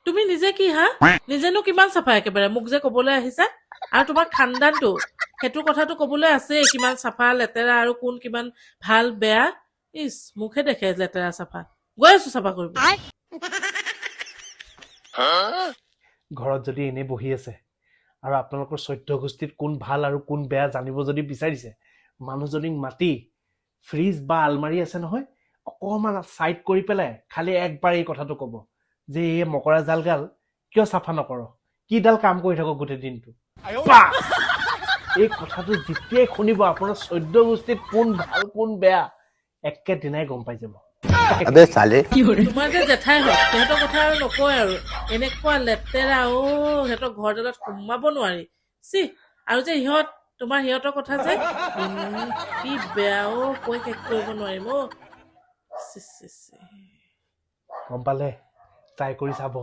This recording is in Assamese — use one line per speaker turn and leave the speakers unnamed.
তুমি নিজে কি হা নিজেনো কিমান চাফা একেবাৰে মোক যে কবলৈ আহিছা আৰু তোমাৰ খানদানটো সেইটো কথাটো কবলৈ আছে কিমান চাফা লেতেৰা আৰু কোন কিমান ভাল বেয়া ইস মুখে দেখে লেতেৰা চাফা গৈ আছো চাফা কৰিব
ঘৰত যদি এনে বহি আছে আৰু আপোনালোকৰ চৈধ্য গোষ্ঠীত কোন ভাল আৰু কোন বেয়া জানিব যদি বিচাৰিছে মানুহজনীক মাতি ফ্ৰিজ বা আলমাৰি আছে নহয় অকমান চাইড কৰি পেলাই খালি একবাৰ এই কথাটো ক'ব যে এই মকৰা জালগাল কিয় চাফা নকৰ কিডাল কাম কৰি থাকক গোটেই দিনটো এই কথাটো যেতিয়াই শুনিব আপোনাৰ চৈধ্য গোষ্ঠীত কোন ভাল কোন বেয়া একেদিনাই গম পাই যাব
তোমাৰ যে জেঠাই হওক সিহঁতৰ কথা আৰু নকয় আৰু এনেকুৱা লেতেৰা সিহঁতৰ ঘৰডালত সোমাব নোৱাৰি চি আৰু যে সিহঁতৰ কথা যে কি বেয়া কৈ শেষ কৰিব নোৱাৰিম
গম পালে ট্ৰাই কৰি চাব